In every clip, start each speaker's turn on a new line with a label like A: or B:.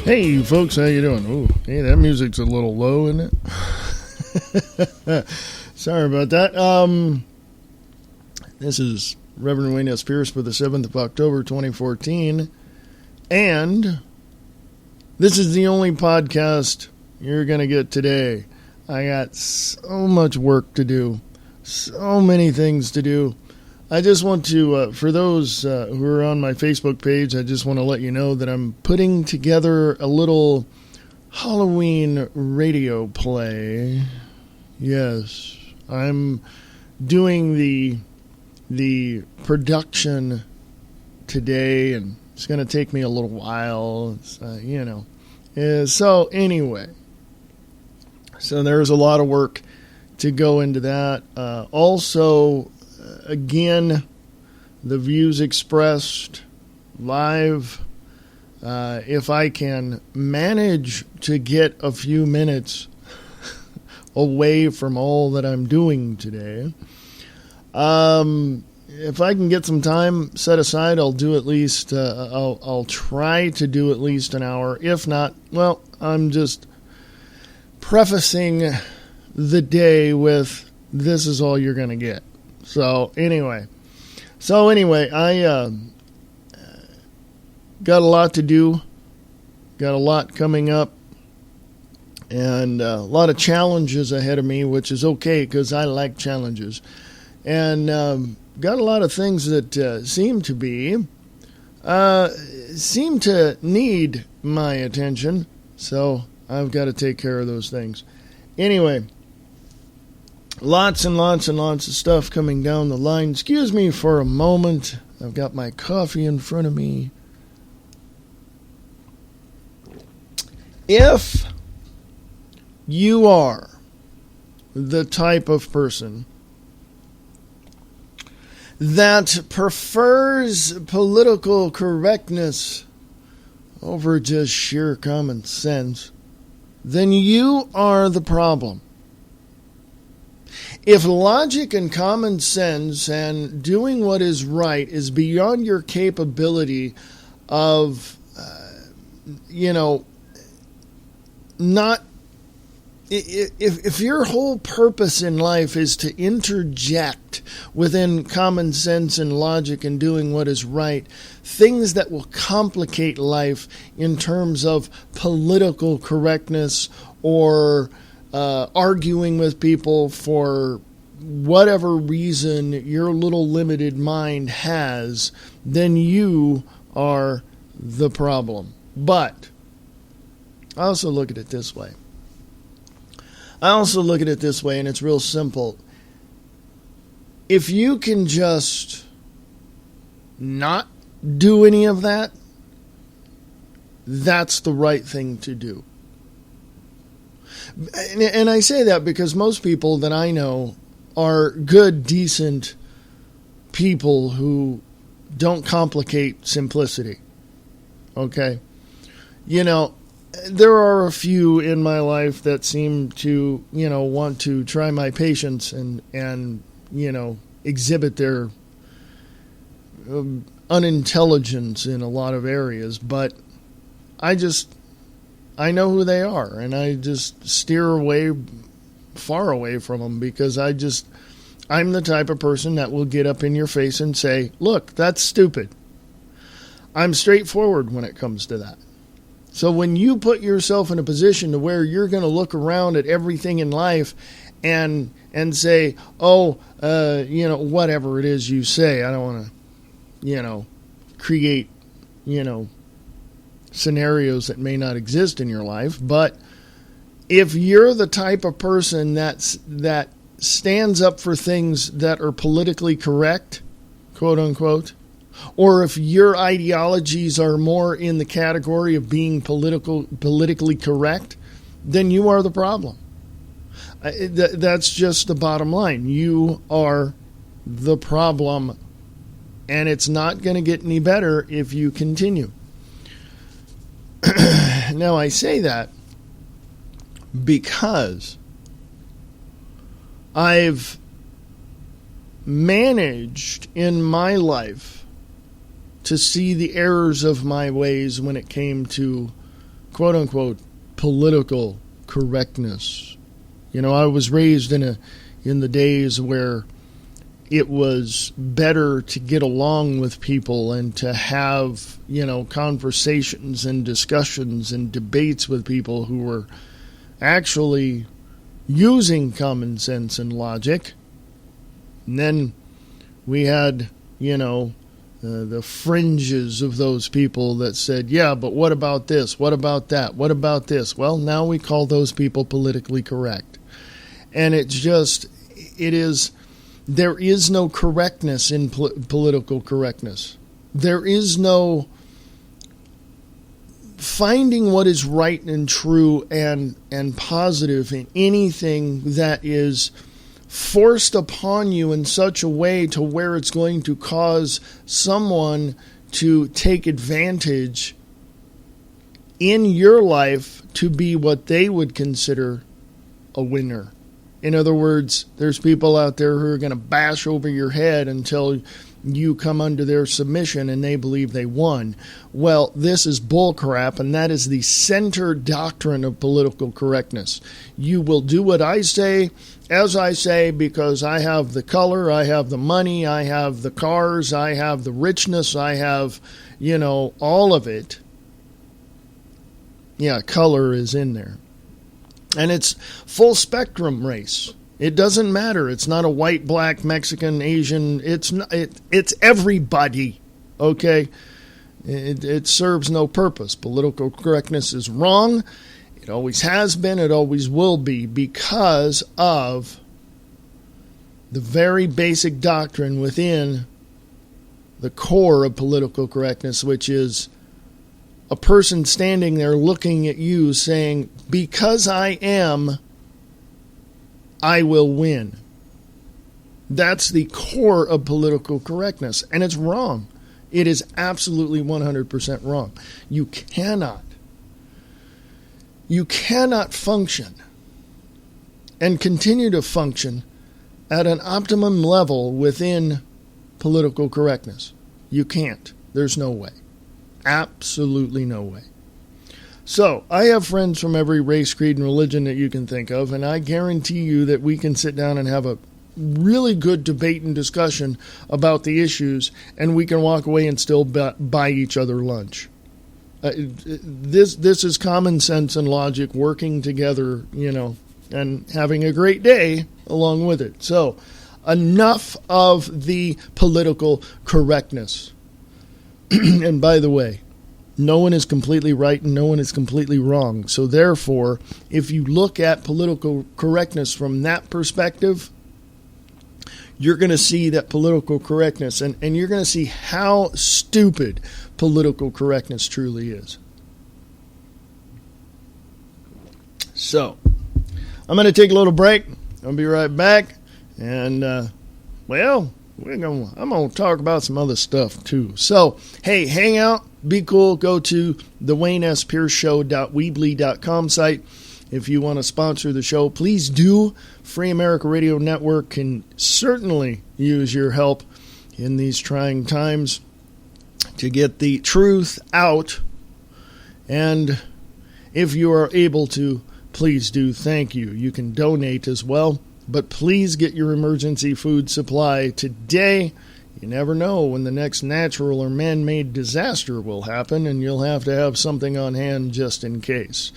A: Hey folks, how you doing? Ooh, hey, that music's a little low, isn't it? Sorry about that. This is Reverend Wayne S. Pierce for the 7th of October, 2014. And this is the only podcast you're going to get today. I got so much work to do. So many things to do. I just want to, for those who are on my Facebook page, I just want to let you know that I'm putting together a little Halloween radio play. Yes, I'm doing the production today, and it's going to take me a little while, So anyway, so there's a lot of work to go into that. Also, again, the views expressed live, if I can manage to get a few minutes away from all that I'm doing today, if I can get some time set aside, I'll do at least, I'll try to do at least an hour. If not, well, I'm just prefacing the day with, this is all you're going to get. So anyway, I got a lot to do, got a lot coming up, and a lot of challenges ahead of me, which is okay because I like challenges, and got a lot of things that seem to need my attention, so I've got to take care of those things. Anyway. Lots and lots and lots of stuff coming down the line. Excuse me for a moment. I've got my coffee in front of me. If you are the type of person that prefers political correctness over just sheer common sense, then you are the problem. If logic and common sense and doing what is right is beyond your capability of, not, if your whole purpose in life is to interject within common sense and logic and doing what is right, things that will complicate life in terms of political correctness or arguing with people for whatever reason your little limited mind has, then you are the problem. But I also look at it this way. And it's real simple. If you can just not do any of that, that's the right thing to do. And I say that because most people that I know are good, decent people who don't complicate simplicity. Okay? There are a few in my life that seem to, want to try my patience and exhibit their unintelligence in a lot of areas. But I know who they are, and I just steer far away from them because I'm the type of person that will get up in your face and say, look, that's stupid. I'm straightforward when it comes to that. So when you put yourself in a position to where you're going to look around at everything in life and say, whatever it is you say, I don't want to, create, scenarios that may not exist in your life, but if you're the type of person that stands up for things that are politically correct, quote unquote, or if your ideologies are more in the category of being politically correct, then you are the problem. That's just the bottom line. You are the problem, and it's not going to get any better if you continue. Now, I say that because I've managed in my life to see the errors of my ways when it came to quote-unquote political correctness. You know, I was raised in the days where it was better to get along with people and to have, you know, conversations and discussions and debates with people who were actually using common sense and logic. And then we had, you know, the fringes of those people that said, yeah, but what about this? What about that? What about this? Well, now we call those people politically correct. And there is no correctness in political correctness. There is no finding what is right and true and positive in anything that is forced upon you in such a way to where it's going to cause someone to take advantage in your life to be what they would consider a winner. In other words, there's people out there who are going to bash over your head until you come under their submission and they believe they won. Well, this is bullcrap, and that is the center doctrine of political correctness. You will do what I say, as I say, because I have the color, I have the money, I have the cars, I have the richness, I have, you know, all of it. Yeah, color is in there. And it's full spectrum race. It doesn't matter. It's not a white, black, Mexican, Asian. It's everybody, okay? It serves no purpose. Political correctness is wrong. It always has been. It always will be because of the very basic doctrine within the core of political correctness, which is a person standing there looking at you saying, because I am, I will win. That's the core of political correctness, and it's wrong. It is absolutely 100% wrong. You cannot function and continue to function at an optimum level within political correctness. You can't. There's no way. Absolutely no way. So, I have friends from every race, creed, and religion that you can think of, and I guarantee you that we can sit down and have a really good debate and discussion about the issues, and we can walk away and still buy each other lunch. This is common sense and logic working together, you know, and having a great day along with it. So, enough of the political correctness. And by the way, no one is completely right and no one is completely wrong. So therefore, if you look at political correctness from that perspective, you're going to see that political correctness, and you're going to see how stupid political correctness truly is. So, I'm going to take a little break. I'll be right back. And, I'm going to talk about some other stuff too. So, hey, hang out, be cool, go to the WayneSPierceShow.weebly.com site. If you want to sponsor the show, please do. Free America Radio Network can certainly use your help in these trying times to get the truth out. And if you are able to, please do. Thank you. You can donate as well. But please get your emergency food supply today. You never know when the next natural or man-made disaster will happen, and you'll have to have something on hand just in case.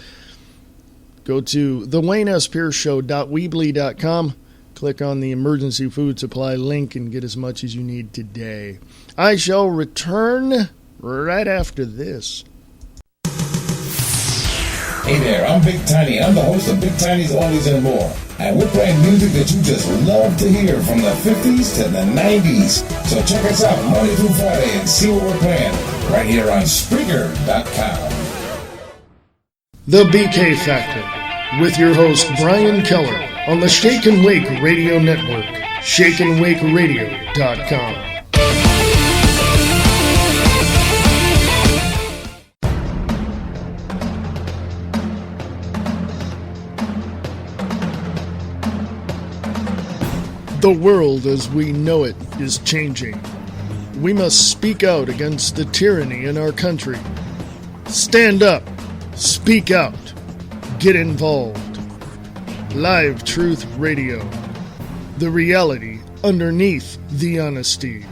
A: Go to thewaynesPierceShow.weebly.com, click on the emergency food supply link, and get as much as you need today. I shall return right after this.
B: Hey there, I'm Big Tiny. I'm the host of Big Tiny's Oldies and More. And we're playing music that you just love to hear from the 50s to the 90s. So check us out Monday through Friday and see what we're playing right here on Spreaker.com.
A: The BK Factor with your host Brian Keller on the Shake and Wake Radio Network, shakeandwakeradio.com. The world as we know it is changing. We must speak out against the tyranny in our country. Stand up. Speak out. Get involved. Live Truth Radio. The reality underneath the honesty.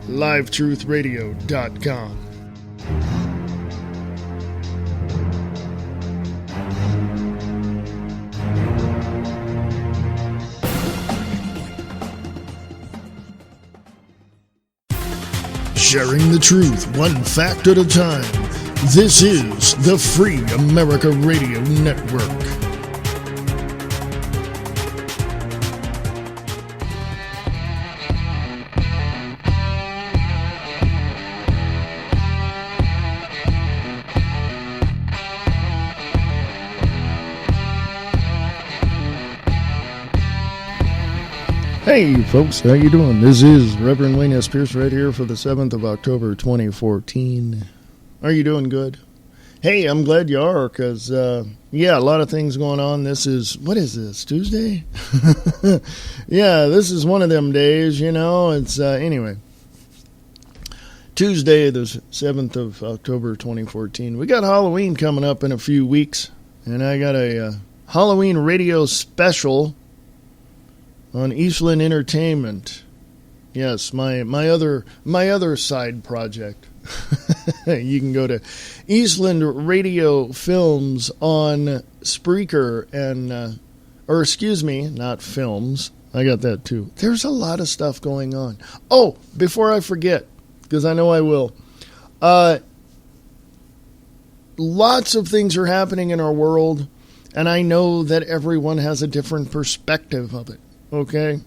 A: LiveTruthRadio.com. Sharing the truth, one fact at a time. This is the Free America Radio Network. Hey folks, how you doing? This is Reverend Wayne S. Pierce right here for the 7th of October 2014. Are you doing good? Hey, I'm glad you are, because, a lot of things going on. This is, what is this, Tuesday? Yeah, this is one of them days, it's, anyway. Tuesday, the 7th of October 2014. We got Halloween coming up in a few weeks, and I got a Halloween radio special on Eastland Entertainment. Yes, my other side project. You can go to Eastland Radio Films on Spreaker and, not films. I got that too. There's a lot of stuff going on. Oh, before I forget, because I know I will. Lots of things are happening in our world, and I know that everyone has a different perspective of it. Okay?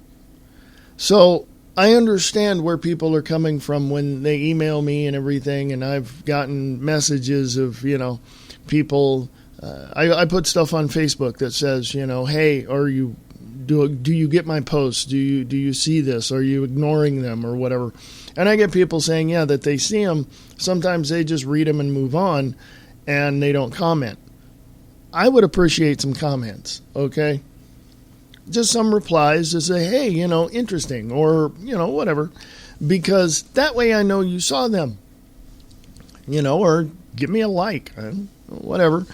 A: So I understand where people are coming from when they email me and everything, and I've gotten messages of, people. I put stuff on Facebook that says, hey, do you get my posts? Do you see this? Are you ignoring them or whatever? And I get people saying, yeah, that they see them. Sometimes they just read them and move on, and they don't comment. I would appreciate some comments, okay? Just some replies to say, hey, interesting, or, whatever, because that way I know you saw them, or give me a like, whatever.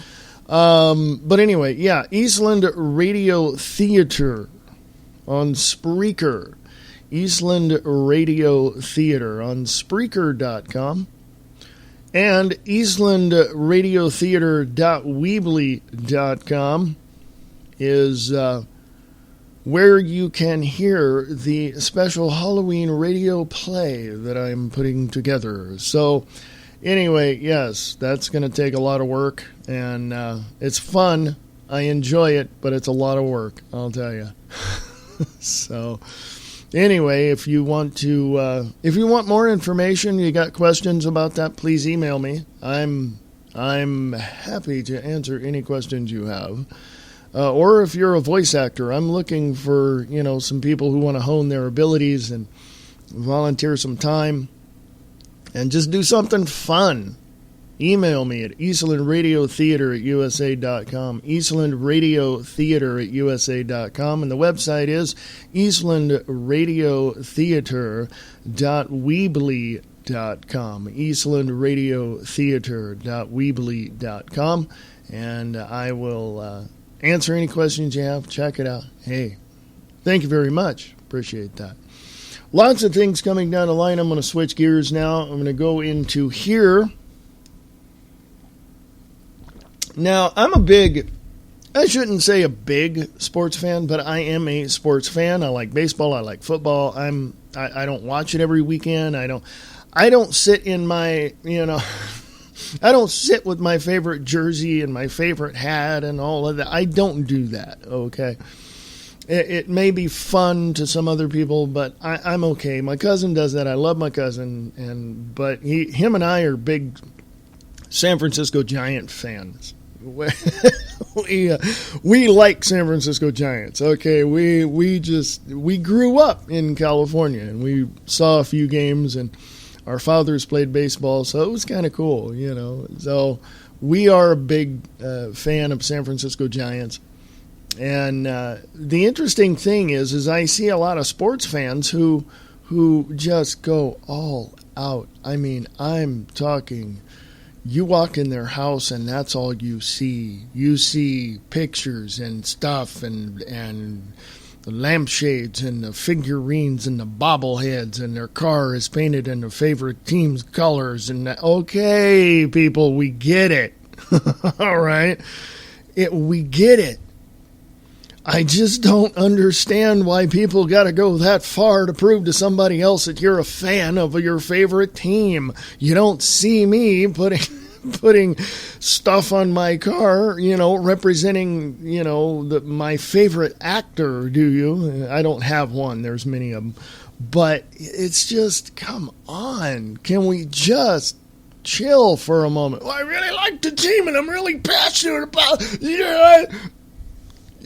A: But anyway, yeah, Eastland Radio Theater on Spreaker, Eastland Radio Theater on Spreaker.com, and EastlandRadioTheater.weebly.com is where you can hear the special Halloween radio play that I'm putting together. So, anyway, yes, that's going to take a lot of work, and it's fun. I enjoy it, but it's a lot of work, I'll tell you. So, anyway, if you want more information, you got questions about that, please email me. I'm happy to answer any questions you have. Or if you're a voice actor, I'm looking for, some people who want to hone their abilities and volunteer some time and just do something fun. Email me at eastlandradiotheater@usa.com, eastlandradiotheater@usa.com, and the website is eastlandradiotheater.weebly.com, eastlandradiotheater.weebly.com, and I will answer any questions you have. Check it out. Hey, thank you very much. Appreciate that. Lots of things coming down the line. I'm going to switch gears now. I'm going to go into here. Now, I shouldn't say a big sports fan, but I am a sports fan. I like baseball. I like football. I don't watch it every weekend. I don't sit in my, I don't sit with my favorite jersey and my favorite hat and all of that. I don't do that, okay? It may be fun to some other people, but I'm okay. My cousin does that. I love my cousin, but him and I are big San Francisco Giant fans. We like San Francisco Giants. Okay, we grew up in California, and we saw a few games, and our fathers played baseball, so it was kind of cool, So we are a big fan of San Francisco Giants. And the interesting thing is I see a lot of sports fans who just go all out. I mean, I'm talking you walk in their house and that's all you see. You see pictures and stuff and the lampshades and the figurines and the bobbleheads, and their car is painted in their favorite team's colors. And okay, people, we get it. All right? We get it. I just don't understand why people got to go that far to prove to somebody else that you're a fan of your favorite team. You don't see me putting stuff on my car, representing, my favorite actor, do you? I don't have one. There's many of them. But it's just, come on. Can we just chill for a moment? Well, I really like the team and I'm really passionate about it.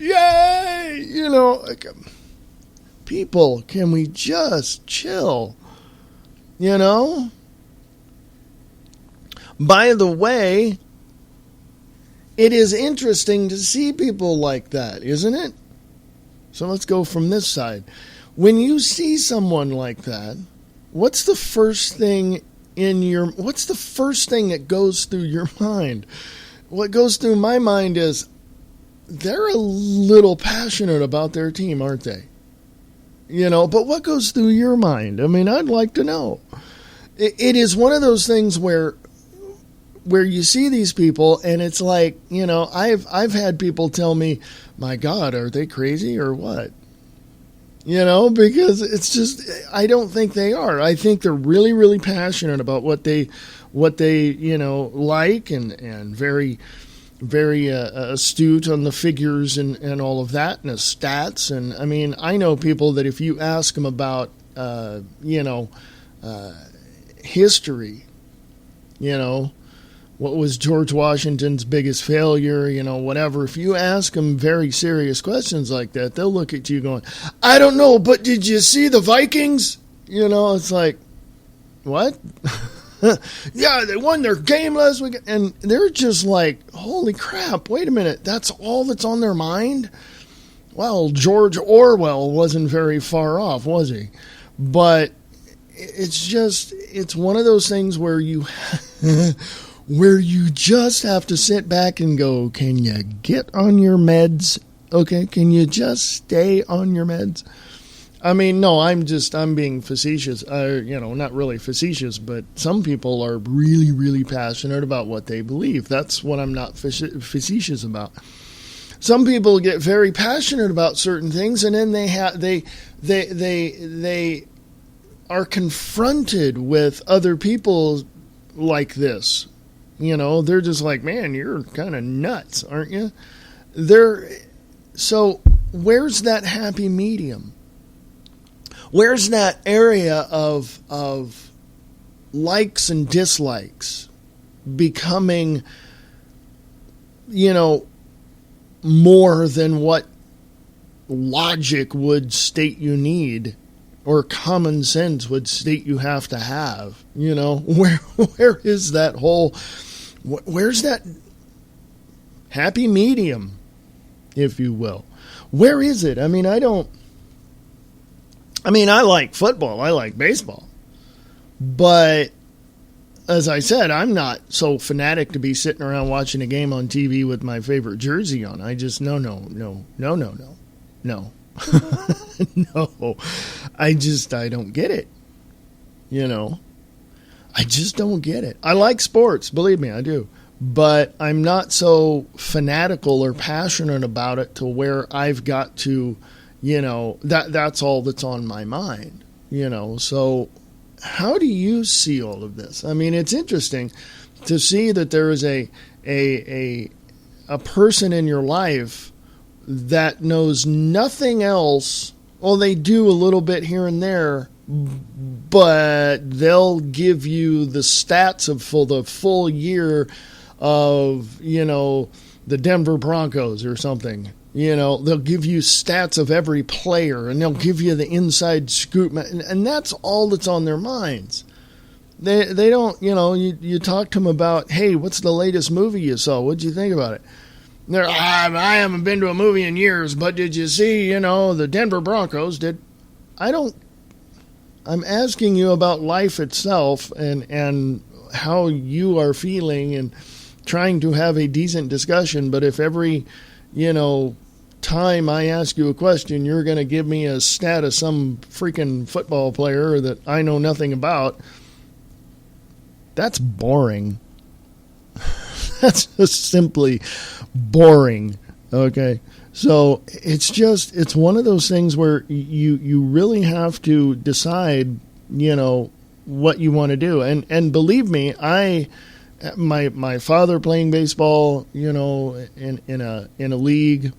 A: Yay! People, can we just chill? By the way, it is interesting to see people like that, isn't it? So let's go from this side. When you see someone like that, what's the first thing that goes through your mind? What goes through my mind is, they're a little passionate about their team, aren't they? But what goes through your mind? I mean, I'd like to know. It is one of those things where you see these people and it's like, I've had people tell me, my God, are they crazy or what? Because it's just, I don't think they are. I think they're really, really passionate about what they like and very, very astute on the figures and all of that and the stats. And I mean, I know people that if you ask them about, history, what was George Washington's biggest failure, whatever. If you ask them very serious questions like that, they'll look at you going, I don't know, but did you see the Vikings? It's like, what? Yeah, they won their game last week, and they're just like, holy crap, wait a minute, that's all that's on their mind? Well, George Orwell wasn't very far off, was he? But it's one of those things where you just have to sit back and go, can you get on your meds? Okay, can you just stay on your meds? I mean, no, I'm being facetious. Not really facetious, but some people are really, really passionate about what they believe. That's what I'm not facetious about. Some people get very passionate about certain things, and then they are confronted with other people like this. They're just like, man, you're kind of nuts, aren't you? So where's that happy medium? Where's that area of likes and dislikes becoming, more than what logic would state you need or common sense would state you have to have? Where is that where's that happy medium, if you will? Where is it? I mean, I like football. I like baseball. But as I said, I'm not so fanatic to be sitting around watching a game on TV with my favorite jersey on. I just, no. No. No. I don't get it. I just don't get it. I like sports. Believe me, I do. But I'm not so fanatical or passionate about it to where I've got to, that's all that's on my mind, So how do you see all of this? I mean, it's interesting to see that there is a person in your life that knows nothing else. Well, they do a little bit here and there, but they'll give you the stats for the full year of, the Denver Broncos or something. They'll give you stats of every player, and they'll give you the inside scoop, and that's all that's on their minds. They don't, you talk to them about, hey, what's the latest movie you saw? What'd you think about it? They're, I haven't been to a movie in years, but did you see, the Denver Broncos did? I'm asking you about life itself and how you are feeling and trying to have a decent discussion. But if every, time I ask you a question, you're going to give me a stat of some freaking football player that I know nothing about, that's boring. That's just simply boring. Okay. So it's one of those things where you really have to decide, what you want to do. And believe me, my father playing baseball, in a league,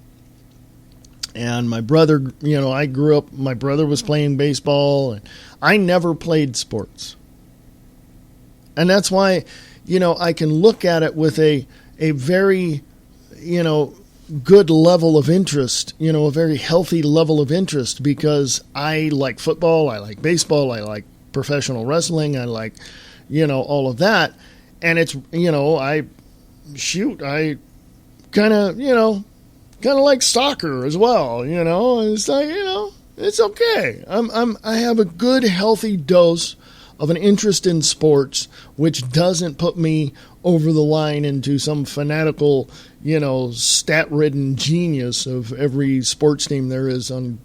A: and my brother, I grew up, my brother was playing baseball, and I never played sports. And that's why, I can look at it with a very, good level of interest, a very healthy level of interest, because I like football, I like baseball, I like professional wrestling, I like, all of that. And it's, I kind of like soccer as well, it's like, it's okay. I have a good, healthy dose of an interest in sports, which doesn't put me over the line into some fanatical, stat-ridden genius of every sports team there is on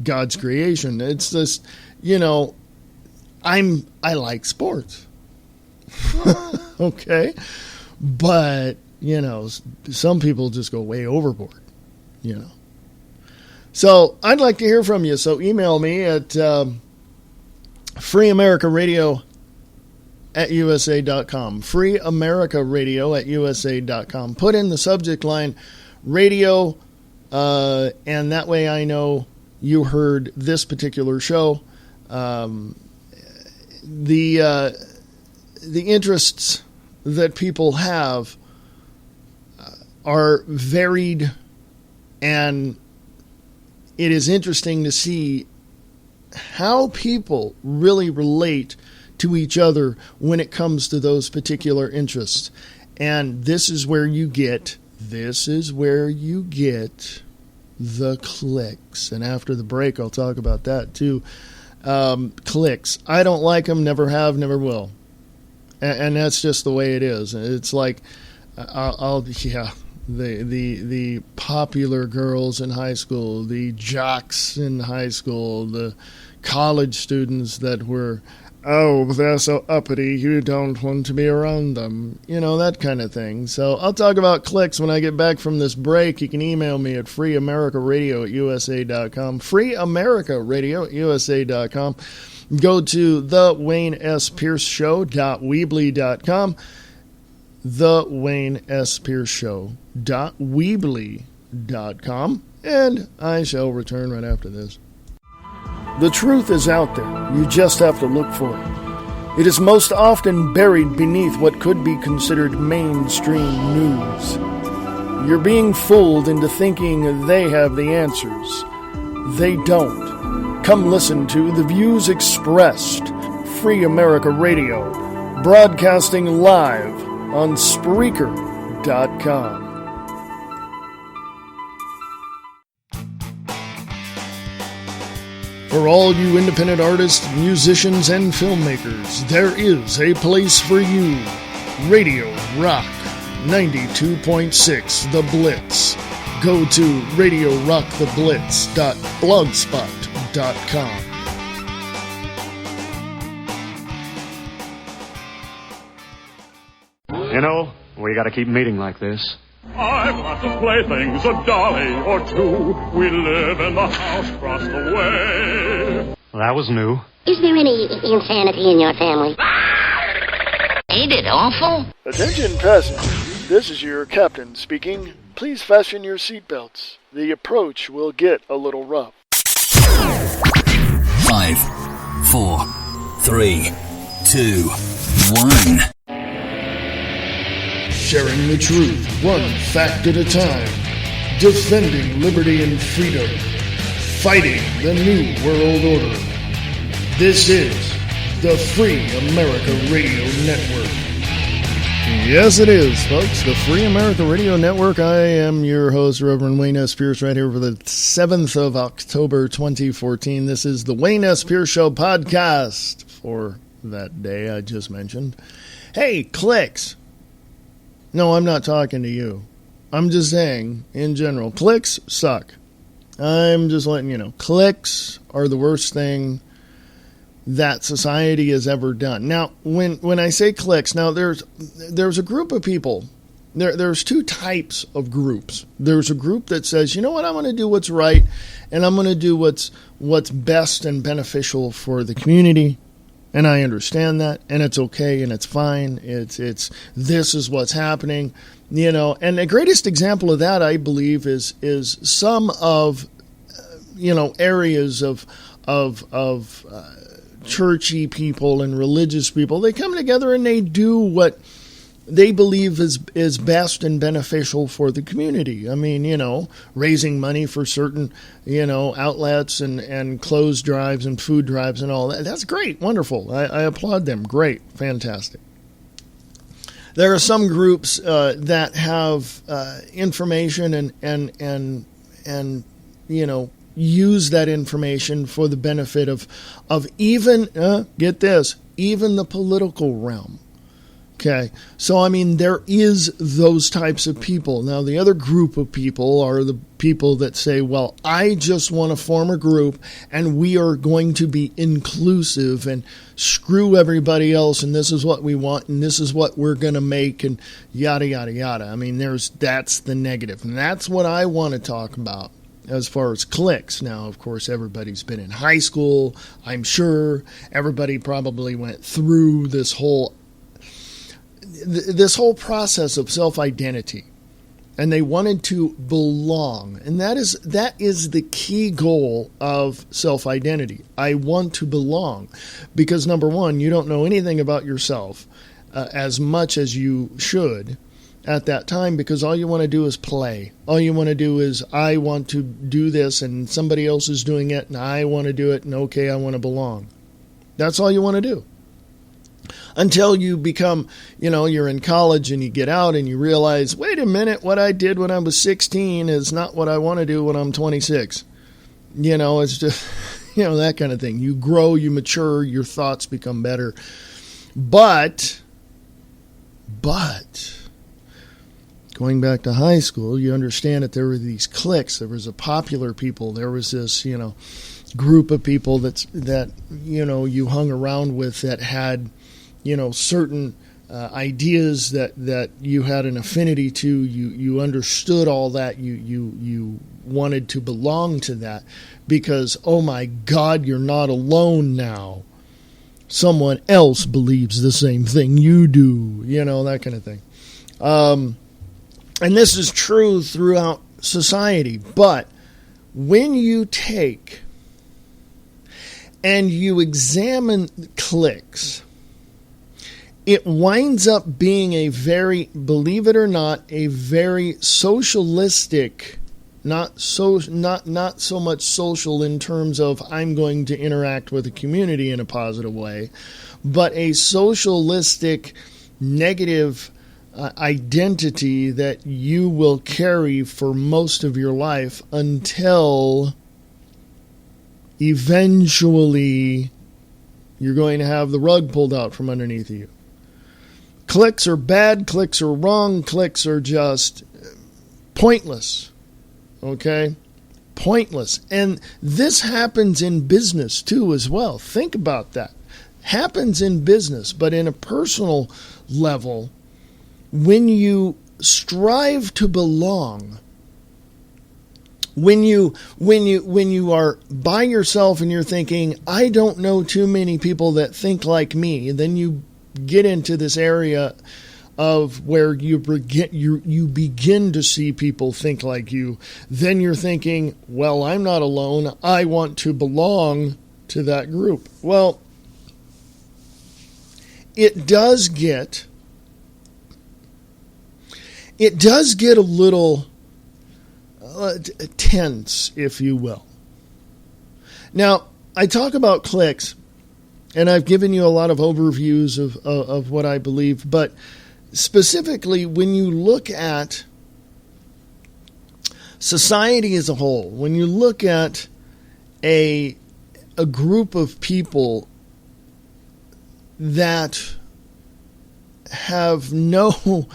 A: God's creation. It's just, I like sports. Okay. But, some people just go way overboard, So I'd like to hear from you. So email me at freeamericaradio@usa.com. freeamericaradio@usa.com. Put in the subject line radio, and that way I know you heard this particular show. The interests that people have are varied, and it is interesting to see how people really relate to each other when it comes to those particular interests. And this is where you get the clicks. And after the break, I'll talk about that too. Clicks. I don't like them, never have, never will. And that's just the way it is. It's like, the popular girls in high school, the jocks in high school, the college students that were, they're so uppity, you don't want to be around them. That kind of thing. So I'll talk about clicks when I get back from this break. You can email me at freeamericaradio@usa.com. freeamericaradio@usa.com. Go to thewaynespearceshow.weebly.com. thewaynespearceshow.weebly.com. And I shall return right after this. The truth is out there. You just have to look for it. It is most often buried beneath what could be considered mainstream news. You're being fooled into thinking they have the answers. They don't. Come listen to The Views Expressed, Free America Radio, broadcasting live on Spreaker.com. For all you independent artists, musicians, and filmmakers, there is a place for you. Radio Rock 92.6 The Blitz. Go to radiorocktheblitz.blogspot.com.
C: We gotta keep meeting like this.
D: I've lots of playthings, a dolly or two. We live in the house across the way.
C: Well, that was new.
E: Is there any insanity in your family? Ain't it awful?
A: Attention passengers, this is your captain speaking. Please fasten your seatbelts. The approach will get a little rough.
F: 5, 4, 3, 2, 1.
A: Sharing the truth, one fact at a time. Defending liberty and freedom. Fighting the New World Order. This is the Free America Radio Network. Yes, it is, folks. The Free America Radio Network. I am your host, Reverend Wayne S. Pierce, right here for the 7th of October, 2014. This is the Wayne S. Pierce Show podcast for that day I just mentioned. Hey, cliques. No, I'm not talking to you. I'm just saying, in general, cliques suck. I'm just letting you know. Cliques are the worst thing that society has ever done. Now, when I say cliques, now there's a group of people. There's two types of groups. There's a group that says, you know what, I'm going to do what's right, and I'm going to do what's best and beneficial for the community. And I understand that, and it's okay, and it's fine. It's this is what's happening, you know. And the greatest example of that, I believe, is some of areas of churchy people and religious people. They come together and they do what they believe is best and beneficial for the community. I mean, raising money for certain, outlets and clothes drives and food drives and all that. That's great. Wonderful. I applaud them. Great. Fantastic. There are some groups that have information and use that information for the benefit of even, get this, even the political realm. Okay, so I mean, there is those types of people. Now, the other group of people are the people that say, well, I just want to form a group and we are going to be inclusive and screw everybody else, and this is what we want and this is what we're going to make, and yada, yada, yada. I mean, that's the negative, and that's what I want to talk about as far as cliques. Now, of course, everybody's been in high school. I'm sure everybody probably went through this whole process of self-identity, and they wanted to belong, and that is the key goal of self-identity. I want to belong, because number one, you don't know anything about yourself as much as you should at that time, because all you want to do is play. All you want to do is, I want to do this and somebody else is doing it and I want to do it, and okay, I want to belong. That's all you want to do. Until you become, you're in college and you get out and you realize, wait a minute, what I did when I was 16 is not what I want to do when I'm 26. It's just, that kind of thing. You grow, you mature, your thoughts become better. But, going back to high school, you understand that there were these cliques. There was a popular people. There was this, group of people that you hung around with that had, certain ideas that you had an affinity to. You understood all that. You wanted to belong to that because, oh my God, you're not alone now. Someone else believes the same thing you do, that kind of thing. And this is true throughout society. But when you take and you examine cliques, it winds up being a very, believe it or not, a very socialistic, not so much social in terms of I'm going to interact with the community in a positive way, but a socialistic negative identity that you will carry for most of your life until eventually you're going to have the rug pulled out from underneath you. Cliques are bad, cliques are wrong, cliques are just pointless. Okay? Pointless. And this happens in business too as well. Think about that. Happens in business, but in a personal level, when you strive to belong, when you are by yourself and you're thinking, I don't know too many people that think like me, and then you get into this area of where you begin to see people think like you, then you're thinking, well, I'm not alone. I want to belong to that group. Well, it does get a little tense, if you will. Now, I talk about cliques, and I've given you a lot of overviews of what I believe, but specifically when you look at society as a whole, when you look at a group of people that have no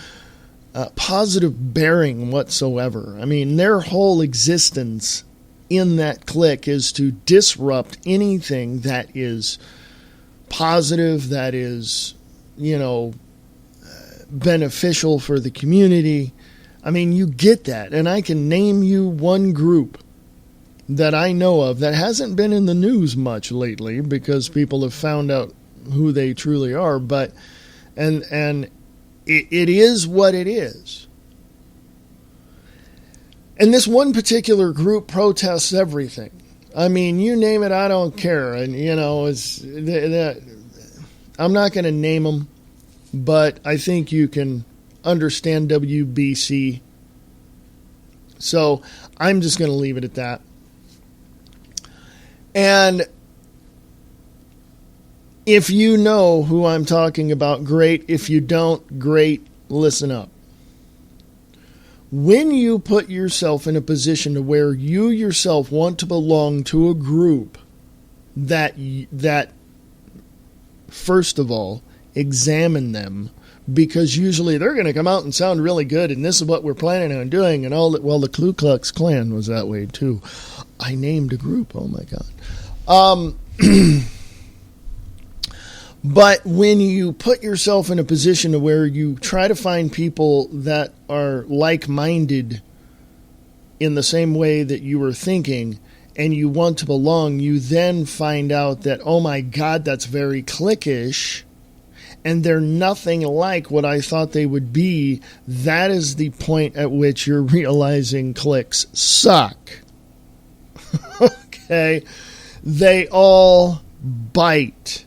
A: positive bearing whatsoever. I mean, their whole existence in that clique is to disrupt anything that is positive, that is, beneficial for the community. I mean, you get that. And I can name you one group that I know of that hasn't been in the news much lately because people have found out who they truly are, but and it is what it is. And this one particular group protests everything. I mean, you name it, I don't care. And I'm not going to name them, but I think you can understand WBC. So I'm just going to leave it at that. And if you know who I'm talking about, great. If you don't, great. Listen up. When you put yourself in a position to where you yourself want to belong to a group that first of all, examine them, because usually they're going to come out and sound really good, and this is what we're planning on doing, and all that. Well, the Ku Klux Klan was that way too. I named a group. Oh my God. But when you put yourself in a position to where you try to find people that are like-minded in the same way that you were thinking, and you want to belong, you then find out that, oh my God, that's very cliquish, and they're nothing like what I thought they would be. That is the point at which you're realizing cliques suck. Okay? They all bite.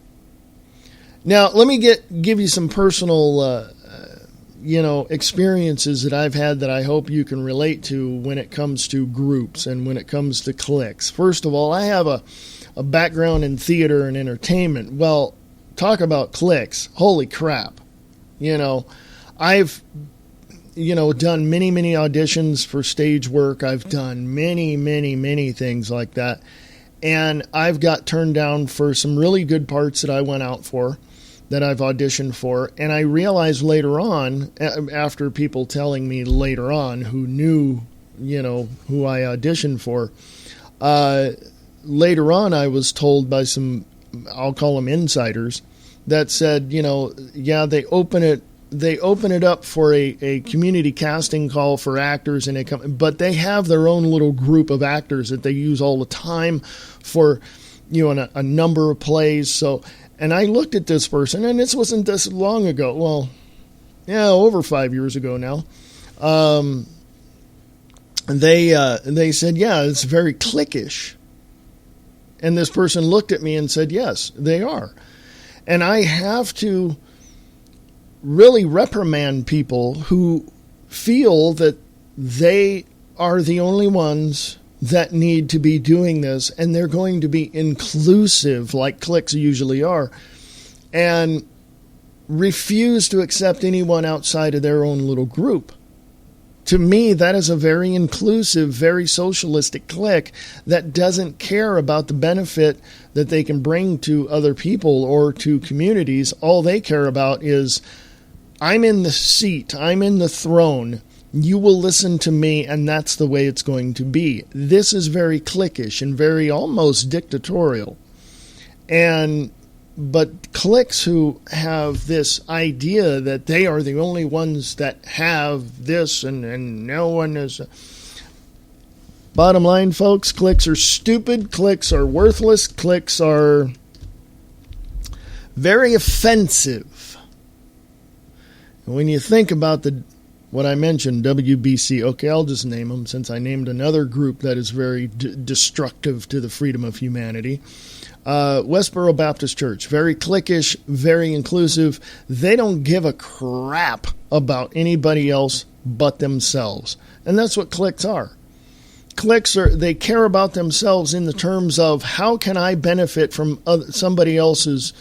A: Now, let me give you some personal, experiences that I've had that I hope you can relate to when it comes to groups and when it comes to cliques. First of all, I have a background in theater and entertainment. Well, talk about cliques. Holy crap. I've, done many, many auditions for stage work. I've done many, many, many things like that. And I've got turned down for some really good parts that I went out for, that I've auditioned for. And I realized later on, after people telling me later on who knew, who I auditioned for, later on I was told by some, I'll call them insiders, that said, yeah, they open it up for a community casting call for actors, and but they have their own little group of actors that they use all the time for, a number of plays. So, and I looked at this person, and this wasn't this long ago. Well, yeah, over 5 years ago now. They said, yeah, it's very cliquish. And this person looked at me and said, yes, they are. And I have to really reprimand people who feel that they are the only ones that need to be doing this, and they're going to be inclusive like cliques usually are, and refuse to accept anyone outside of their own little group. To me, that is a very inclusive, very socialistic clique that doesn't care about the benefit that they can bring to other people or to communities. All they care about is, I'm in the seat, I'm in the throne, you will listen to me, and that's the way it's going to be. This is very cliquish and very almost dictatorial. But cliques who have this idea that they are the only ones that have this and no one is... Bottom line, folks, cliques are stupid, cliques are worthless, cliques are very offensive. When you think about what I mentioned, WBC, okay, I'll just name them since I named another group that is very destructive to the freedom of humanity. Westboro Baptist Church, very cliquish, very inclusive. They don't give a crap about anybody else but themselves. And that's what cliques are. Cliques they care about themselves in the terms of, how can I benefit from somebody else's,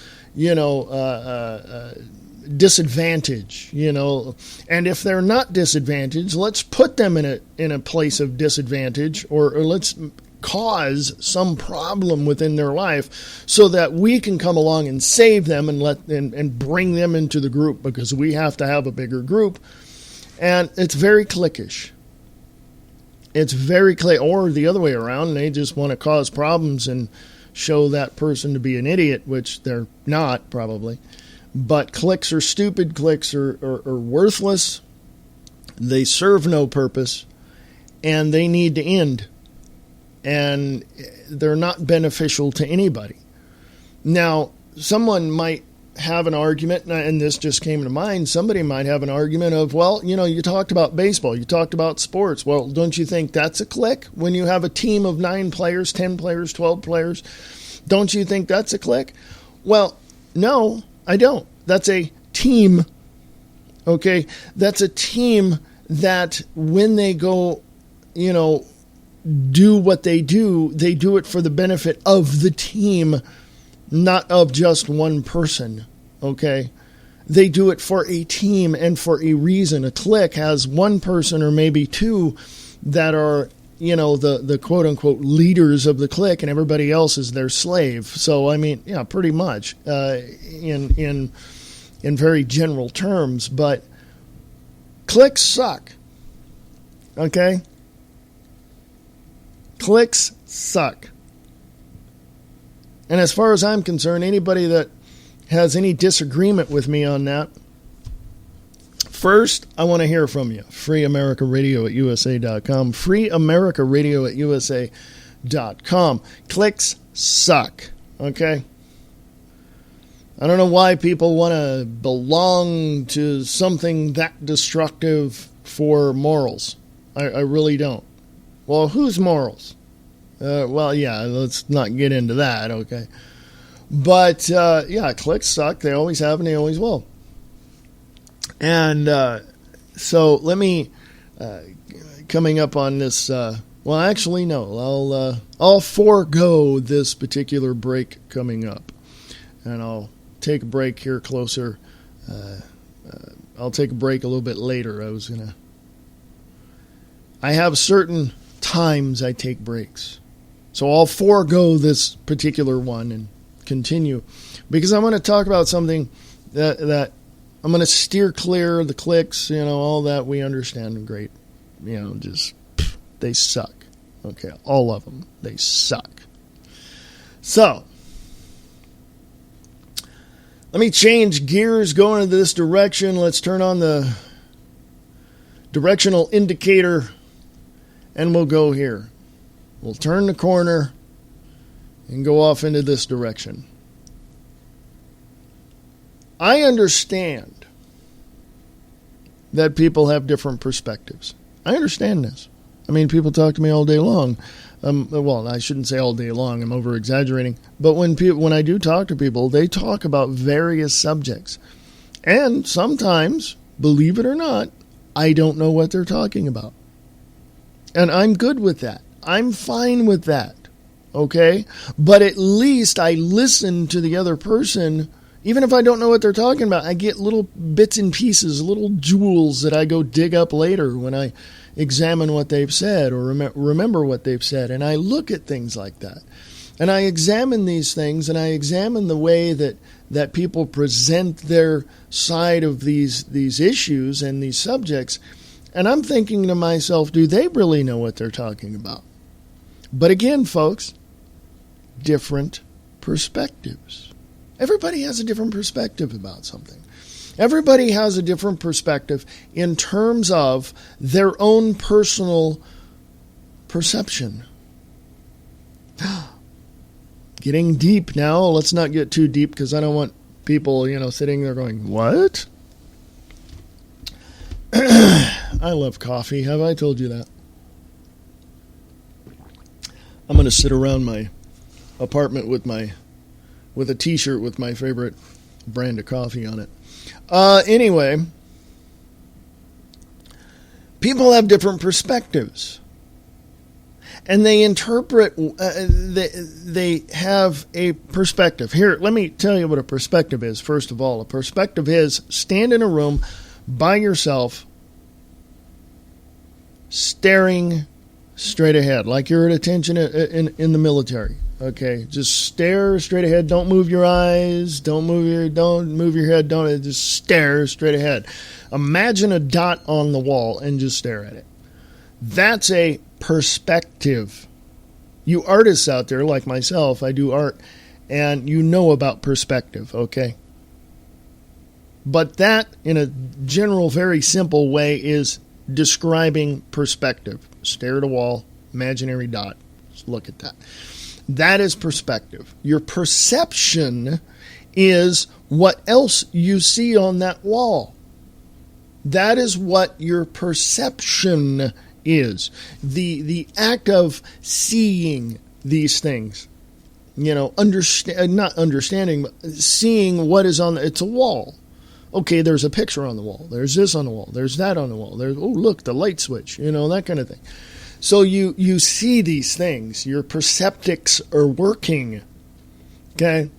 A: disadvantage, and if they're not disadvantaged, let's put them in a place of disadvantage, or let's cause some problem within their life so that we can come along and save them and bring them into the group, because we have to have a bigger group. And it's very cliquish. It's very or the other way around. They just want to cause problems and show that person to be an idiot, which they're not probably. But cliques are stupid. Cliques are worthless. They serve no purpose, and they need to end. And they're not beneficial to anybody. Now, someone might have an argument, and this just came to mind. Somebody might have an argument of, well, you talked about baseball, you talked about sports. Well, don't you think that's a clique? When you have a team of 9 players, 10 players, 12 players, don't you think that's a clique? Well, no, I don't. That's a team, okay? That's a team that when they go, do what they do it for the benefit of the team, not of just one person, okay? They do it for a team and for a reason. A clique has one person or maybe two that are, the quote-unquote leaders of the clique, and everybody else is their slave. So, I mean, yeah, pretty much in very general terms. But cliques suck, okay? Cliques suck. And as far as I'm concerned, anybody that has any disagreement with me on that, first, I want to hear from you. freeamericaradio@usa.com. freeamericaradio@usa.com. Cliques suck, okay? I don't know why people want to belong to something that destructive for morals. I really don't. Well, whose morals? Well, yeah, let's not get into that, okay? But, yeah, cliques suck. They always have and they always will. And so let me, coming up on this, well, actually, no. I'll forego this particular break coming up. And I'll take a break here closer. I'll take a break a little bit later. I have certain times I take breaks. So I'll forego this particular one and continue, because I'm going to talk about something that I'm going to steer clear of the cliques, all that we understand. Great. They suck. Okay, all of them. They suck. So, let me change gears going into this direction. Let's turn on the directional indicator, and we'll go here. We'll turn the corner and go off into this direction. I understand that people have different perspectives. I understand this. I mean, people talk to me all day long. Well, I shouldn't say all day long. I'm over-exaggerating. But when I do talk to people, they talk about various subjects. And sometimes, believe it or not, I don't know what they're talking about. And I'm good with that. I'm fine with that. Okay? But at least I listen to the other person. Even if I don't know what they're talking about, I get little bits and pieces, little jewels that I go dig up later when I examine what they've said or remember what they've said. And I look at things like that. And I examine these things, and I examine the way that people present their side of these issues and these subjects. And I'm thinking to myself, do they really know what they're talking about? But again, folks, different perspectives. Everybody has a different perspective about something. Everybody has a different perspective in terms of their own personal perception. Getting deep now. Let's not get too deep, because I don't want people, sitting there going, what? I love coffee. Have I told you that? I'm going to sit around my apartment with a t-shirt with my favorite brand of coffee on it. Anyway, people have different perspectives. And they interpret, they have a perspective. Here, let me tell you what a perspective is. First of all, a perspective is stand in a room by yourself, staring straight ahead, like you're at attention in the military. Okay, just stare straight ahead. Don't move your eyes. Don't move your head. Don't just stare straight ahead. Imagine a dot on the wall and just stare at it. That's a perspective. You artists out there like myself, I do art, and you know about perspective, okay? But that, in a general, very simple way, is describing perspective. Stare at a wall, imaginary dot. Just look at that. That is perspective. Your perception is what else you see on that wall. That is what your perception is. The act of seeing these things. You know, not understanding, but seeing what is on it's a wall. Okay, there's a picture on the wall. There's this on the wall. There's that on the wall. There's, oh, look, the light switch, you know, that kind of thing. So you see these things. Your perceptics are working. Okay?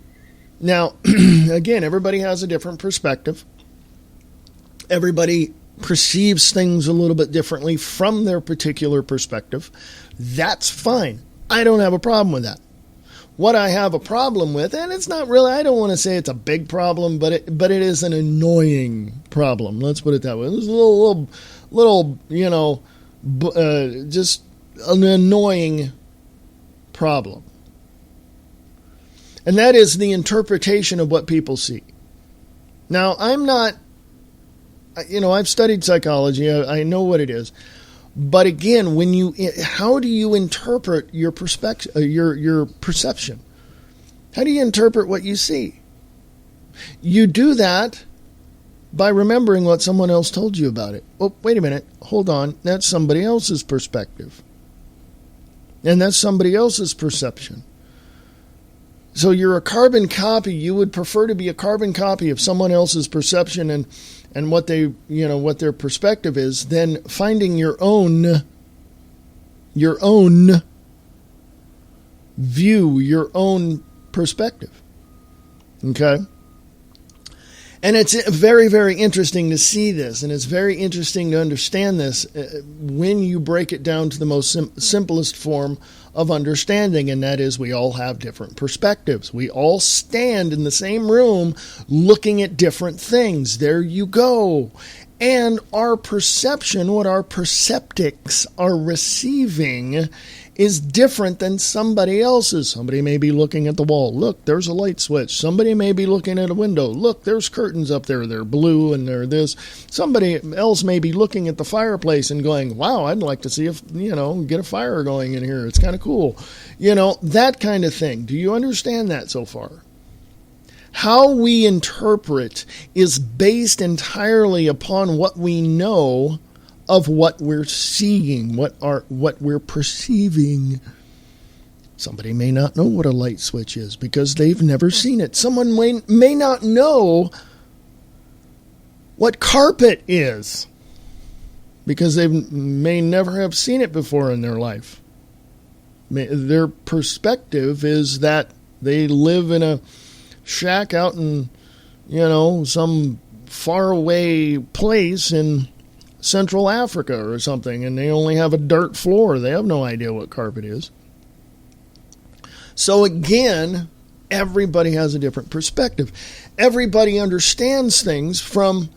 A: Now, again, everybody has a different perspective. Everybody perceives things a little bit differently from their particular perspective. That's fine. I don't have a problem with that. What I have a problem with, and it's not really, I don't want to say it's a big problem, but it is an annoying problem. Let's put it that way. It's a little, you know, just an annoying problem. And that is the interpretation of what people see. Now, I'm not, you know, I've studied psychology. I know what it is. But again, how do you interpret your perspective, your perception? How do you interpret what you see? You do that by remembering what someone else told you about it. Oh, wait a minute. Hold on. That's somebody else's perspective. And that's somebody else's perception. So you're a carbon copy. You would prefer to be a carbon copy of someone else's perception and what they, you know, what their perspective is, than finding your own view, your own perspective. Okay? And it's very, very interesting to see this, and it's very interesting to understand this when you break it down to the most simplest form of understanding, and that is we all have different perspectives. We all stand in the same room looking at different things. There you go. And our perception, what our perceptics are receiving, is different than somebody else's. Somebody may be looking at the wall. Look, there's a light switch. Somebody may be looking at a window. Look, there's curtains up there. They're blue and they're this. Somebody else may be looking at the fireplace and going, wow, I'd like to see if, you know, get a fire going in here. It's kind of cool. You know, that kind of thing. Do you understand that so far? How we interpret is based entirely upon what we know of what we're seeing, what we're perceiving. Somebody may not know what a light switch is because they've never seen it. Someone may not know what carpet is because they may never have seen it before in their life. Their perspective is that they live in a shack out in, you know, some faraway place in Central Africa or something, and they only have a dirt floor. They have no idea what carpet is. So again, everybody has a different perspective. Everybody understands things from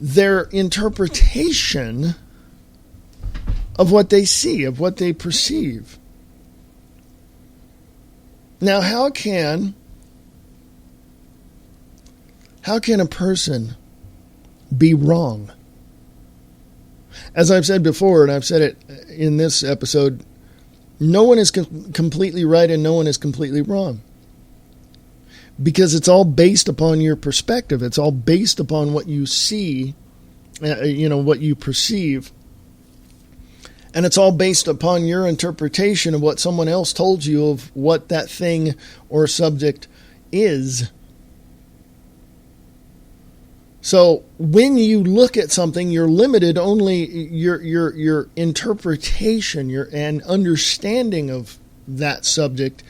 A: their interpretation of what they see, of what they perceive. Now, how can a person be wrong? As I've said before, and I've said it in this episode, no one is completely right and no one is completely wrong. Because it's all based upon your perspective. It's all based upon what you see, what you perceive. And it's all based upon your interpretation of what someone else told you of what that thing or subject is. So when you look at something, you're limited only your interpretation, and understanding of that subject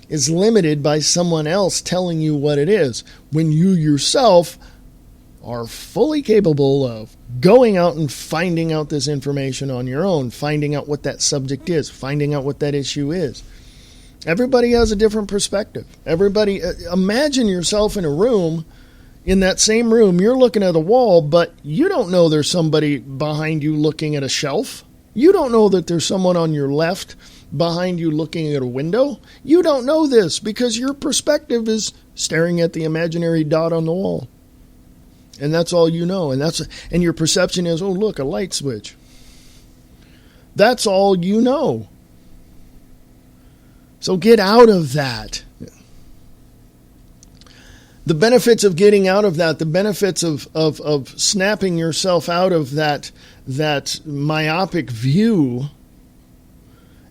A: is limited by someone else telling you what it is. When you yourself are fully capable of going out and finding out this information on your own, finding out what that subject is, finding out what that issue is. Everybody has a different perspective. Everybody, imagine yourself in a room. In that same room, you're looking at a wall, but you don't know there's somebody behind you looking at a shelf. You don't know that there's someone on your left behind you looking at a window. You don't know this because your perspective is staring at the imaginary dot on the wall. And that's all you know. And your perception is, oh, look, a light switch. That's all you know. So get out of that. The benefits of getting out of that, the benefits of snapping yourself out of that myopic view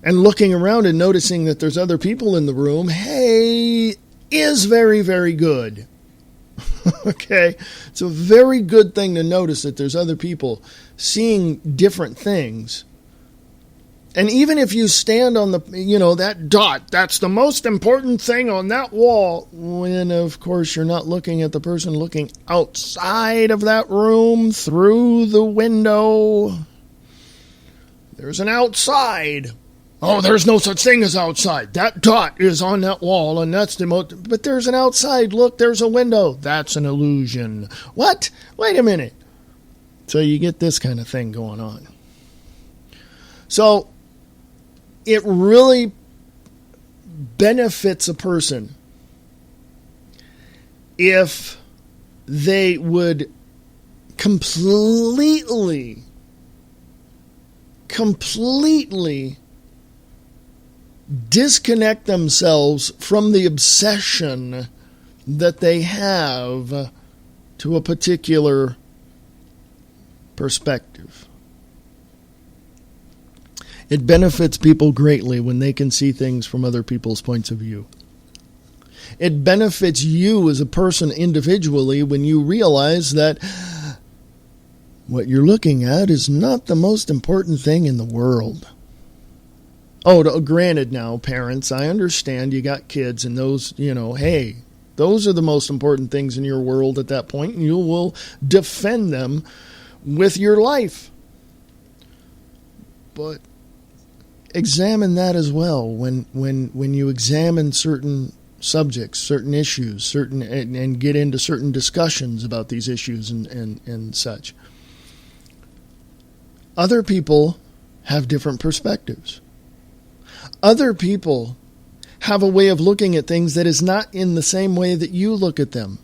A: and looking around and noticing that there's other people in the room, hey, is very, very good. Okay? It's a very good thing to notice that there's other people seeing different things. And even if you stand on that dot, that's the most important thing on that wall, when, of course, you're not looking at the person looking outside of that room through the window. There's an outside. Oh, there's no such thing as outside. That dot is on that wall, and that's the most... But there's an outside. Look, there's a window. That's an illusion. What? Wait a minute. So you get this kind of thing going on. So it really benefits a person if they would completely disconnect themselves from the obsession that they have to a particular perspective. It benefits people greatly when they can see things from other people's points of view. It benefits you as a person individually when you realize that what you're looking at is not the most important thing in the world. Oh, granted now, parents, I understand you got kids and those, hey, those are the most important things in your world at that point, and you will defend them with your life. But examine that as well when you examine certain subjects, certain issues, and get into certain discussions about these issues and such. Other people have different perspectives. Other people have a way of looking at things that is not in the same way that you look at them.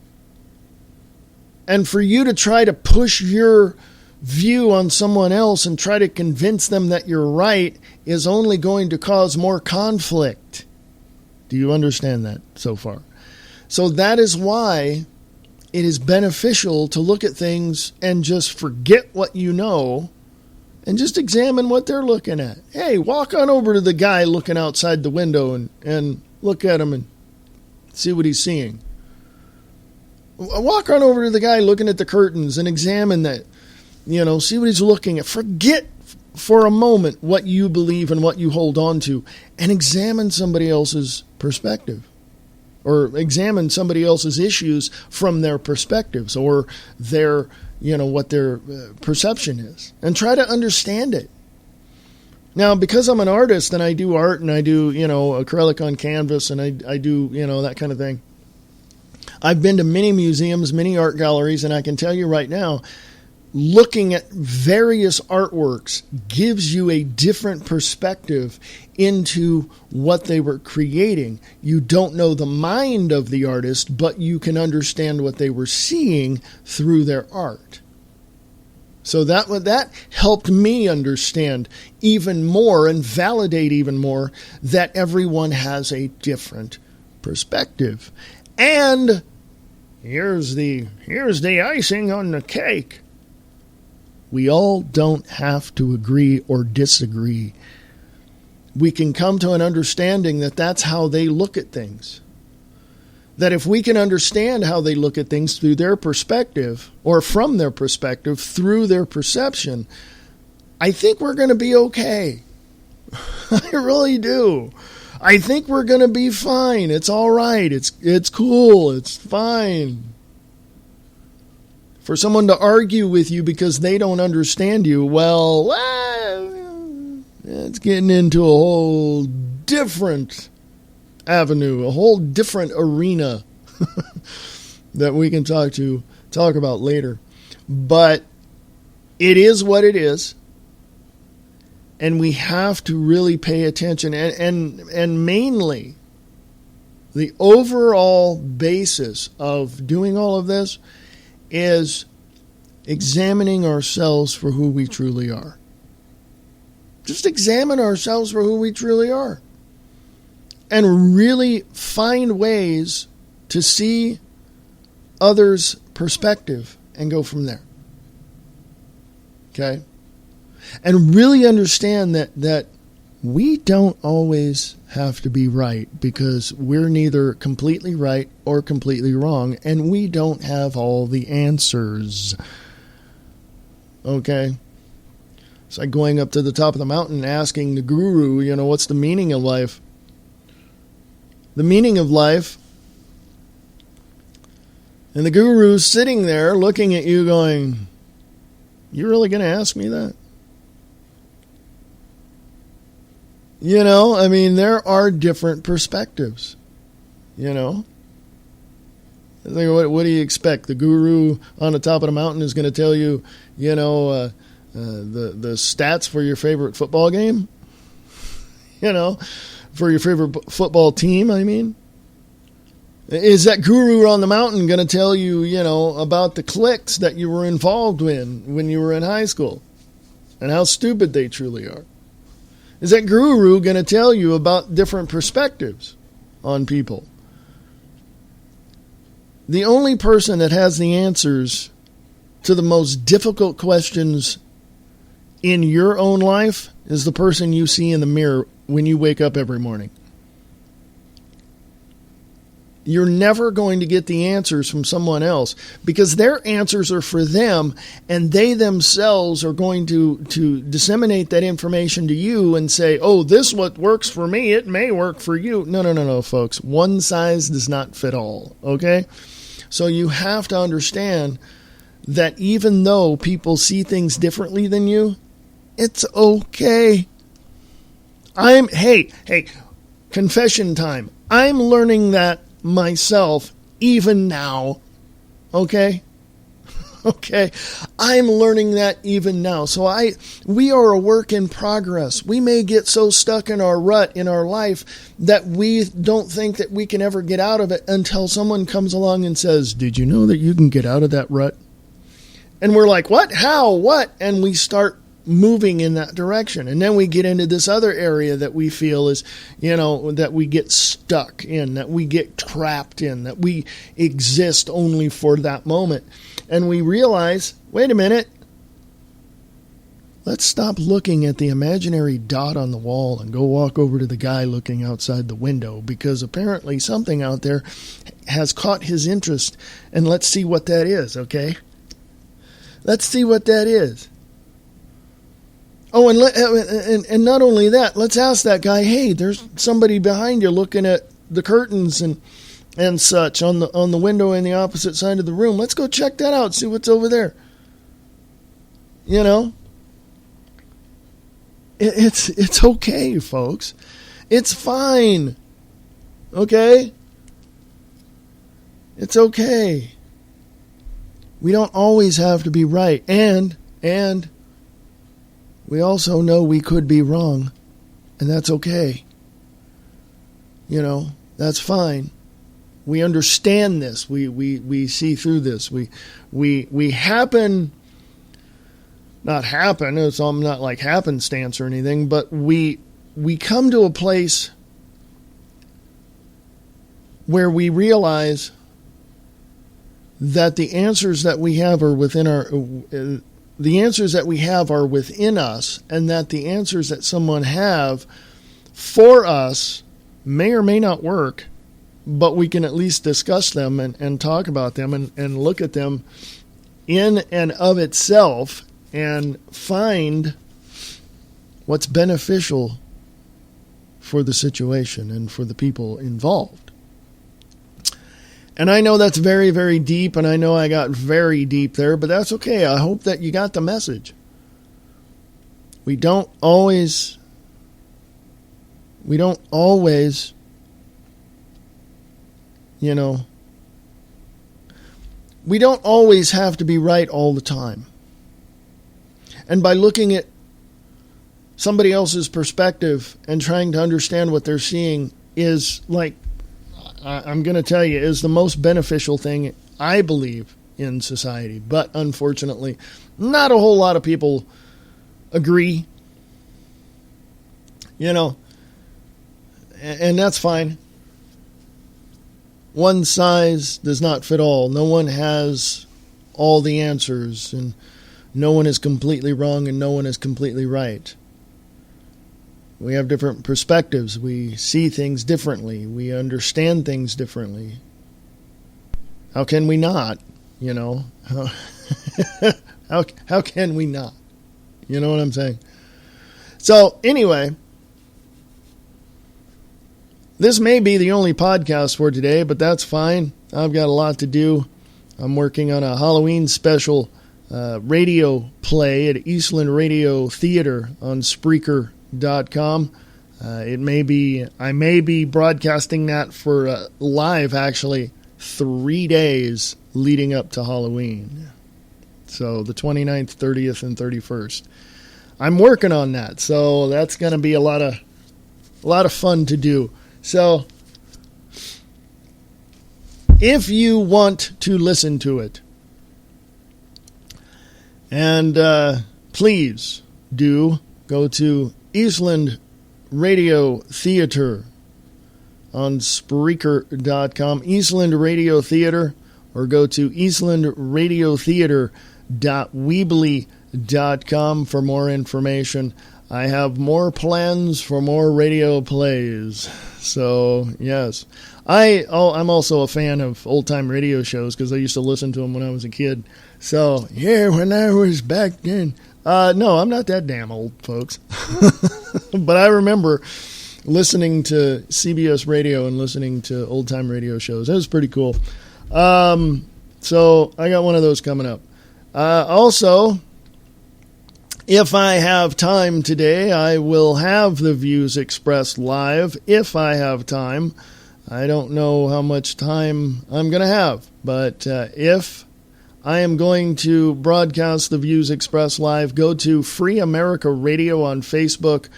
A: And for you to try to push your view on someone else and try to convince them that you're right is only going to cause more conflict. Do you understand that so far? So that is why it is beneficial to look at things and just forget what you know and just examine what they're looking at. Hey, walk on over to the guy looking outside the window and look at him and see what he's seeing. Walk on over to the guy looking at the curtains and examine that. See what he's looking at. Forget for a moment what you believe and what you hold on to and examine somebody else's perspective or examine somebody else's issues from their perspectives or their, what their perception is and try to understand it. Now, because I'm an artist and I do art and I do, acrylic on canvas and I do, that kind of thing. I've been to many museums, many art galleries, and I can tell you right now, looking at various artworks gives you a different perspective into what they were creating. You don't know the mind of the artist, but you can understand what they were seeing through their art. So that helped me understand even more and validate even more that everyone has a different perspective. And here's the icing on the cake. We all don't have to agree or disagree. We can come to an understanding that that's how they look at things. That if we can understand how they look at things through their perspective or from their perspective through their perception, I think we're going to be okay. I really do. I think we're going to be fine. It's all right. It's cool. It's fine. For someone to argue with you because they don't understand you, well, it's getting into a whole different avenue, a whole different arena that we can talk about later. But it is what it is. And we have to really pay attention. And mainly, the overall basis of doing all of this is examining ourselves for who we truly are. Just examine ourselves for who we truly are. And really find ways to see others' perspective and go from there. Okay? And really understand that we don't always have to be right, because we're neither completely right or completely wrong, and we don't have all the answers. Okay? It's like going up to the top of the mountain and asking the guru, what's the meaning of life? The meaning of life, and the guru's sitting there looking at you going, "You really going to ask me that?" There are different perspectives. What do you expect? The guru on the top of the mountain is going to tell you, the stats for your favorite football game? For your favorite football team, I mean? Is that guru on the mountain going to tell you, about the cliques that you were involved in when you were in high school and how stupid they truly are? Is that guru going to tell you about different perspectives on people? The only person that has the answers to the most difficult questions in your own life is the person you see in the mirror when you wake up every morning. You're never going to get the answers from someone else, because their answers are for them, and they themselves are going to disseminate that information to you and say, "Oh, this what works for me, it may work for you." No, folks. One size does not fit all, okay? So you have to understand that even though people see things differently than you, it's okay. Hey, confession time. I'm learning that myself even now. Okay? Okay? I'm learning that even now. So we are a work in progress. We may get so stuck in our rut in our life that we don't think that we can ever get out of it until someone comes along and says, "Did you know that you can get out of that rut?" And we're like, "What? How? What?" And we start moving in that direction. And then we get into this other area that we feel is, that we get stuck in, that we get trapped in, that we exist only for that moment. And we realize, wait a minute, let's stop looking at the imaginary dot on the wall and go walk over to the guy looking outside the window, because apparently something out there has caught his interest, and let's see what that is, okay? Let's see what that is. Oh, and not only that, let's ask that guy, "Hey, there's somebody behind you looking at the curtains and such on the window in the opposite side of the room. Let's go check that out, see what's over there." It's okay, folks. It's fine. Okay? It's okay. We don't always have to be right, and we also know we could be wrong, and that's okay. That's fine. We understand this. We see through this. We happen, not happen, it's not like happenstance or anything, but we come to a place where we realize that the answers that we have are within the answers that we have are within us, and that the answers that someone have for us may or may not work, but we can at least discuss them and talk about them and look at them in and of itself and find what's beneficial for the situation and for the people involved. And I know that's very, very deep, and I know I got very deep there, but that's okay. I hope that you got the message. We don't always, you know, we don't always have to be right all the time. And by looking at somebody else's perspective and trying to understand what they're seeing is, like, I'm going to tell you, is the most beneficial thing, I believe, in society. But unfortunately, not a whole lot of people agree, you know, and that's fine. One size does not fit all. No one has all the answers, and no one is completely wrong and no one is completely right. We have different perspectives. We see things differently. We understand things differently. How can we not? You know, how can we not? You know what I'm saying? So anyway, this may be the only podcast for today, but that's fine. I've got a lot to do. I'm working on a Halloween special radio play at Eastland Radio Theater on Spreaker.com. I may be broadcasting that for live, actually, 3 days leading up to Halloween. So the 29th, 30th, and 31st. I'm working on that, so that's going to be a lot of fun to do. So if you want to listen to it, and please do go to Eastland Radio Theater on Spreaker.com, Eastland Radio Theater, or go to eastlandradiotheater.weebly.com for more information. I have more plans for more radio plays. So, yes. I'm also a fan of old-time radio shows because I used to listen to them when I was a kid. So, yeah, when I was back then. No, I'm not that damn old, folks. But I remember listening to CBS radio and listening to old-time radio shows. It was pretty cool. So, I got one of those coming up. Also, if I have time today, I will have the views expressed live. If I have time. I don't know how much time I'm going to have, but if I am going to broadcast the views expressed live, go to Free America Radio on Facebook.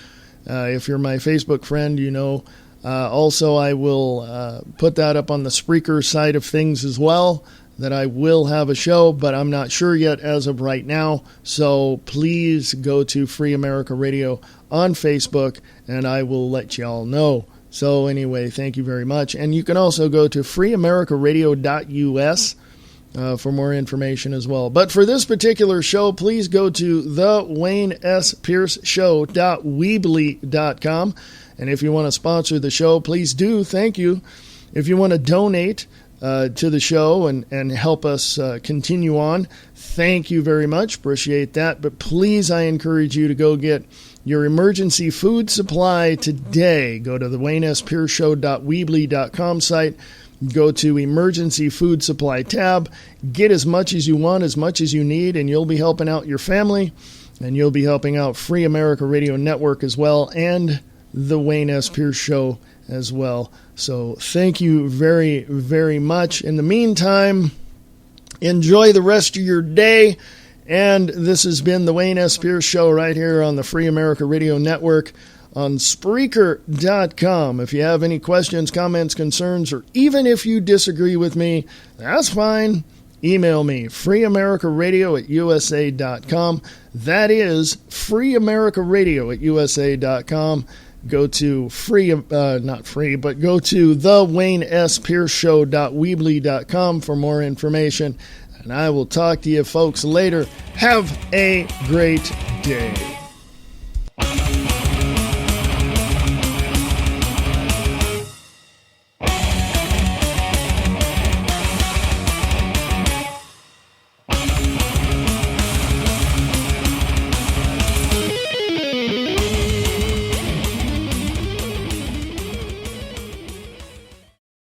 A: If you're my Facebook friend, you know. Also, I will put that up on the Spreaker side of things as well, that I will have a show, but I'm not sure yet as of right now. So please go to Free America Radio on Facebook, and I will let y'all know. So anyway, thank you very much. And you can also go to freeamericaradio.us for more information as well. But for this particular show, please go to thewaynespearceshow.weebly.com. And if you want to sponsor the show, please do. Thank you. If you want to donate to the show and help us continue on, thank you very much. Appreciate that. But please, I encourage you to go get your emergency food supply today. Go to the WayneSPearcesShow.weebly.com site. Go to emergency food supply tab. Get as much as you want, as much as you need, and you'll be helping out your family, and you'll be helping out Free America Radio Network as well, and the Wayne S. Pierce Show as well. So thank you very, very much. In the meantime, enjoy the rest of your day. And this has been the Wayne S. Pierce Show right here on the Free America Radio Network on Spreaker.com. If you have any questions, comments, concerns, or even if you disagree with me, that's fine. Email me, freeamericaradio@usa.com. That is freeamericaradio@usa.com. Go to go to the Wayne S. Pierce Show.weebly.com for more information. And I will talk to you folks later. Have a great day.